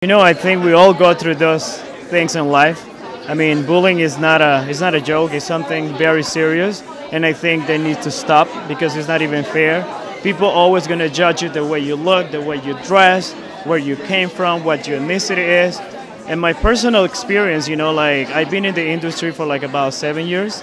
You know, I think we all go through those things in life. I mean, bullying is not a joke. It's something very serious, and I think they need to stop because it's not even fair. People always gonna judge you the way you look, the way you dress, where you came from, what your ethnicity is. And my personal experience, you know, like I've been in the industry for like about 7 years,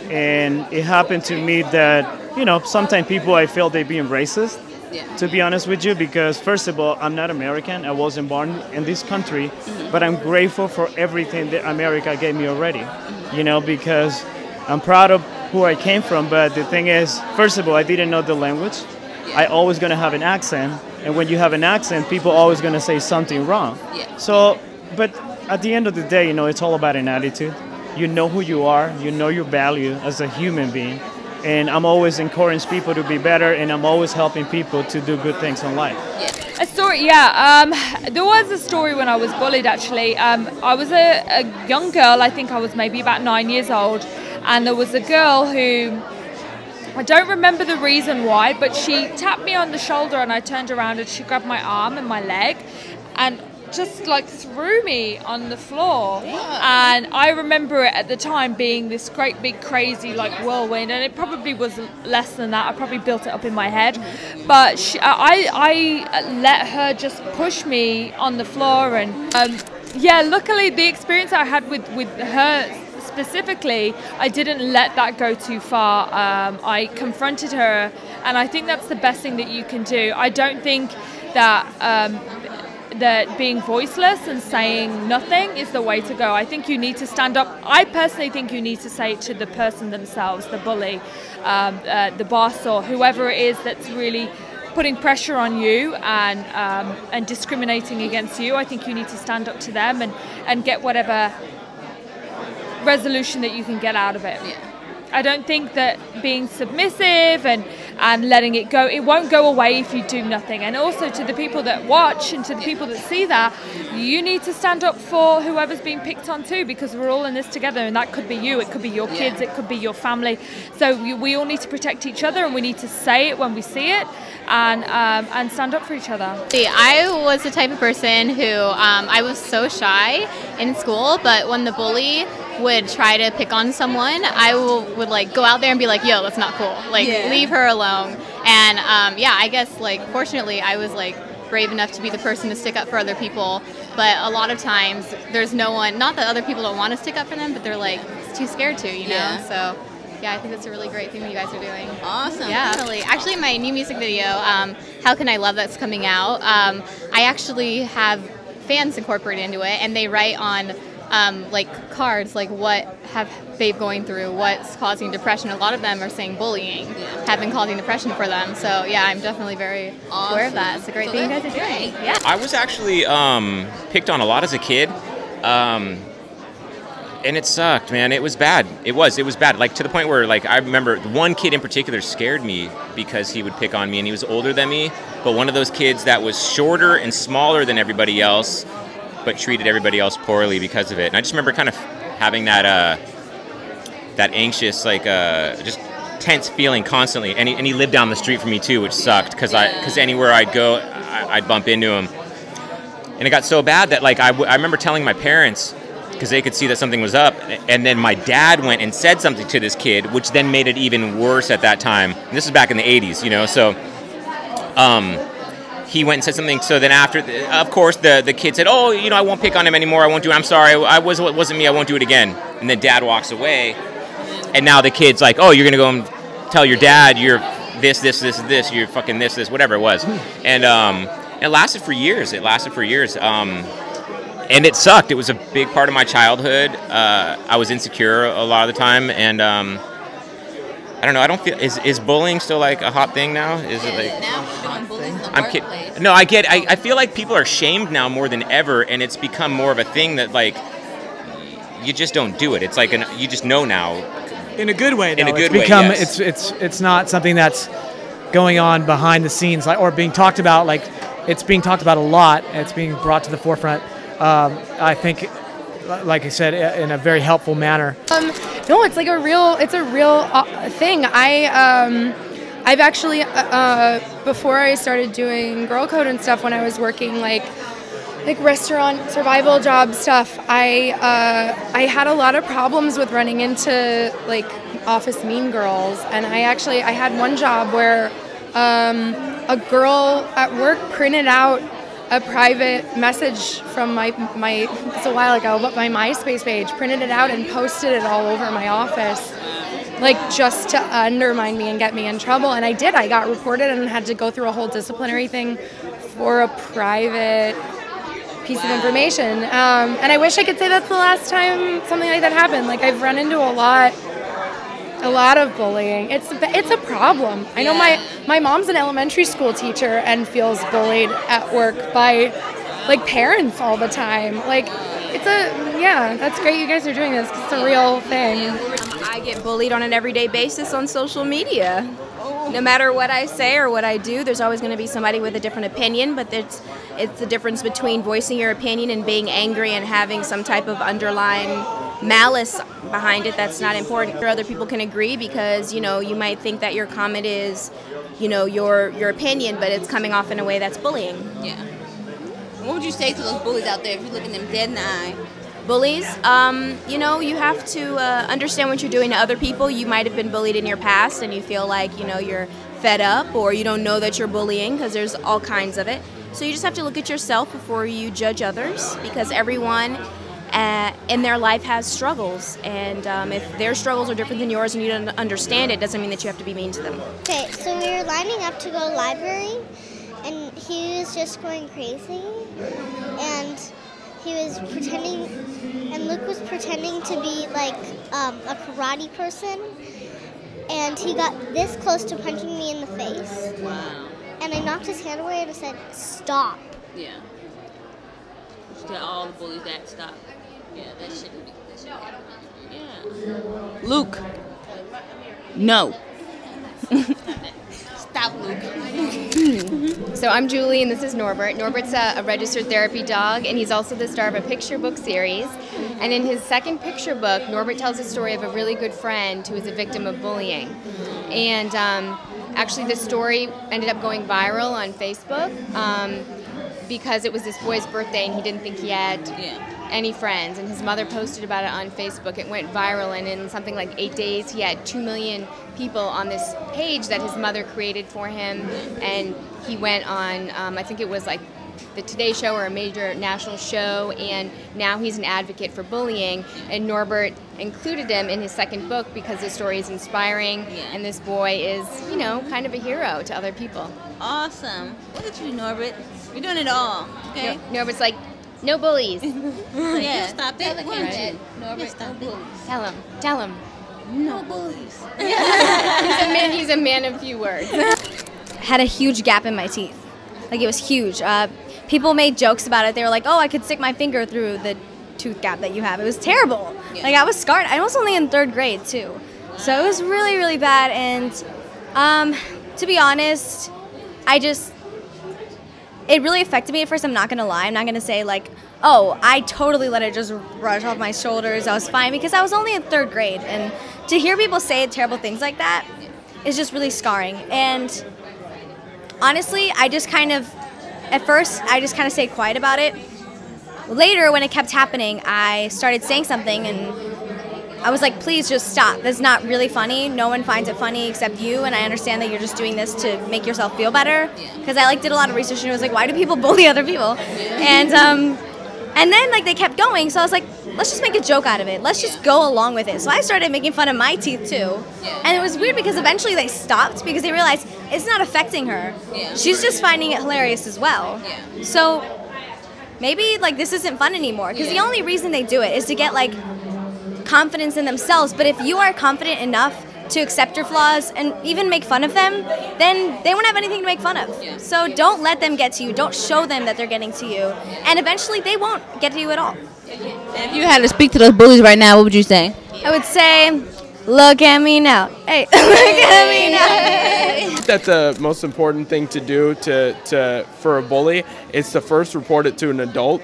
and it happened to me that, you know, sometimes people I feel they're being racist. Yeah. To be honest with you, because first of all, I'm not American. I wasn't born in this country, but I'm grateful for everything that America gave me already. You know, because I'm proud of who I came from. But the thing is, first of all, I didn't know the language. Yeah. I always gonna have an accent, and when you have an accent, people always gonna say something wrong. Yeah. So, but at the end of the day, you know, it's all about an attitude. You know who you are. You know your value as a human being. And I'm always encouraging people to be better, and I'm always helping people to do good things in life. Yeah. A story, yeah. There was a story when I was bullied, actually. I was a young girl. I think I was maybe about 9 years old. And there was a girl who, I don't remember the reason why, but she tapped me on the shoulder, and I turned around and she grabbed my arm and my leg and just like threw me on the floor. And I remember it at the time being this great big crazy like whirlwind, and it probably was less than that. I probably built it up in my head, but I let her just push me on the floor. And yeah, luckily the experience I had with her specifically, I didn't let that go too far. I confronted her, and I think that's the best thing that you can do. I don't think that that being voiceless and saying nothing is the way to go. I think you need to stand up. I personally think you need to say it to the person themselves, the bully, the boss, or whoever it is that's really putting pressure on you and discriminating against you. I think you need to stand up to them and get whatever resolution that you can get out of it. Yeah. I don't think that being submissive and letting it go, it won't go away if you do nothing. And also to the people that watch and to the people that see that, you need to stand up for whoever's being picked on too, because we're all in this together, and that could be you, it could be your kids, it could be your family. So we all need to protect each other, and we need to say it when we see it, and stand up for each other. I was the type of person who I was so shy in school, but when the bully would try to pick on someone, I would like go out there and be like, yo, that's not cool. Like, leave her alone. And yeah, I guess like fortunately I was like brave enough to be the person to stick up for other people. But a lot of times there's no one, not that other people don't want to stick up for them, but they're like too scared to, you know? So yeah, I think that's a really great thing that you guys are doing. Awesome. Yeah, definitely. Actually, my new music video, How Can I Love, that's coming out, I actually have fans incorporated into it, and they write on like cards, like what have they going through, what's causing depression. A lot of them are saying bullying have been causing depression for them. So yeah, I'm definitely very aware of that. It's a great thing you guys are doing. Yeah. I was actually picked on a lot as a kid, and it sucked, man. It was bad. It was bad. Like to the point where, like, I remember one kid in particular scared me because he would pick on me, and he was older than me. But one of those kids that was shorter and smaller than everybody else, but treated everybody else poorly because of it. And I just remember kind of having that that anxious, like just tense feeling constantly. And he lived down the street from me too, which sucked because anywhere I'd go, I'd bump into him. And it got so bad that like I remember telling my parents, because they could see that something was up, and then my dad went and said something to this kid, which then made it even worse at that time. And this is back in the 80s, you know, so he went and said something. So then after, of course, the kid said, oh, you know, I won't pick on him anymore, I won't do it, I'm sorry, it wasn't me, I won't do it again. And then dad walks away, and now the kid's like, oh, you're gonna go and tell your dad you're this, you're fucking this, whatever it was. And it lasted for years. And it sucked. It was a big part of my childhood. I was insecure a lot of the time, and I don't know. I don't feel is bullying still like a hot thing now? Is it like now doing bullying in the I'm workplace? kidding. No, I get. I feel like people are shamed now more than ever, and it's become more of a thing that like you just don't do it. It's like you just know now. In a good way. In a good way, yes. It's not something that's going on behind the scenes, like, or being talked about. Like, it's being talked about a lot. And it's being brought to the forefront. I think, like I said, in a very helpful manner. No, it's like a real thing. I've actually before I started doing Girl Code and stuff, when I was working like like restaurant survival job stuff, I had a lot of problems with running into like office mean girls, and I had one job where a girl at work printed out a private message from my it's a while ago, but my MySpace page, printed it out and posted it all over my office, like just to undermine me and get me in trouble. And I did. I got reported and had to go through a whole disciplinary thing for a private piece of information. And I wish I could say that's the last time something like that happened. Like, I've run into a lot of bullying. It's a problem. I know my mom's an elementary school teacher and feels bullied at work by like parents all the time. Like, that's great you guys are doing this 'cause it's a real thing. I get bullied on an everyday basis on social media. No matter what I say or what I do, there's always going to be somebody with a different opinion, but it's the difference between voicing your opinion and being angry and having some type of underlying malice behind it that's not important. Or other people can agree because, you know, you might think that your comment is, you know, your opinion, but it's coming off in a way that's bullying. Yeah. What would you say to those bullies out there if you look at them dead in the eye? Bullies, you know, you have to understand what you're doing to other people. You might have been bullied in your past and you feel like, you know, you're fed up or you don't know that you're bullying because there's all kinds of it. So you just have to look at yourself before you judge others, because everyone in their life has struggles. And if their struggles are different than yours and you don't understand it, doesn't mean that you have to be mean to them. Okay, so we were lining up to go to the library and he was just going crazy. And he was pretending, and Luke was pretending to be like a karate person, and he got this close to punching me in the face. Wow. And I knocked his hand away and I said, "Stop." Yeah. Just tell all the bullies that stop. Yeah, that shouldn't be. Yeah. Luke. No. Stop, Luke. So I'm Julie, and this is Norbert. Norbert's a registered therapy dog, and he's also the star of a picture book series. And in his second picture book, Norbert tells the story of a really good friend who was a victim of bullying. And actually, the story ended up going viral on Facebook because it was this boy's birthday, and he didn't think he had any friends. And his mother posted about it on Facebook. It went viral, and in something like 8 days, he had 2 million people on this page that his mother created for him. And he went on, I think it was like the Today Show or a major national show, and now he's an advocate for bullying. And Norbert included him in his second book because the story is inspiring, and this boy is, you know, kind of a hero to other people. Awesome. Look at you, Norbert. You're doing it all. Okay. Norbert's like, no bullies. Yeah. Stop that. Right. Norbert, stop bullies. Tell him. No bullies. He's a man of few words. Had a huge gap in my teeth. Like, it was huge. People made jokes about it. They were like, "Oh, I could stick my finger through the tooth gap that you have." It was terrible. Yeah. Like, I was scarred. I was only in 3rd grade too. So it was really, really bad. And to be honest, it really affected me at first. I'm not going to lie. I'm not going to say like, oh, I totally let it just rush off my shoulders. I was fine, because I was only in 3rd grade. And to hear people say terrible things like that is just really scarring. And honestly, at first, I just kind of stayed quiet about it. Later, when it kept happening, I started saying something, and I was like, please just stop. That's not really funny. No one finds it funny except you, and I understand that you're just doing this to make yourself feel better. Because I did a lot of research, and it was like, why do people bully other people? And then they kept going, so I was like, let's just make a joke out of it. Let's just go along with it. So I started making fun of my teeth too. And it was weird because eventually they stopped because they realized it's not affecting her. She's just finding it hilarious as well. So maybe this isn't fun anymore, because the only reason they do it is to get confidence in themselves. But if you are confident enough to accept your flaws and even make fun of them, then they won't have anything to make fun of. So don't let them get to you. Don't show them that they're getting to you. And eventually they won't get to you at all. And if you had to speak to those bullies right now, what would you say? I would say, look at me now. Hey, look at me now. That's the most important thing to do for a bully is to first report it to an adult.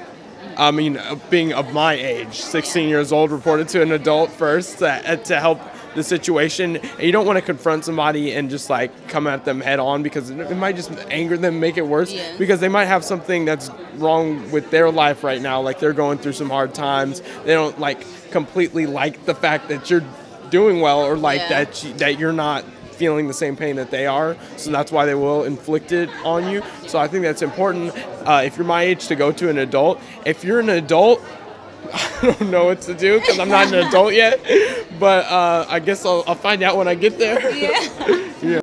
I mean, being of my age, 16 years old, report it to an adult first to help the situation, and you don't want to confront somebody and just like come at them head on, because it might just anger them, make it worse, because they might have something that's wrong with their life right now, like they're going through some hard times. They don't like completely like the fact that you're doing well, or like that you're not feeling the same pain that they are, so that's why they will inflict it on you. So I think that's important, if you're my age, to go to an adult. If you're an adult, I don't know what to do because I'm not an adult yet, but I guess I'll find out when I get there. Yeah. Yeah.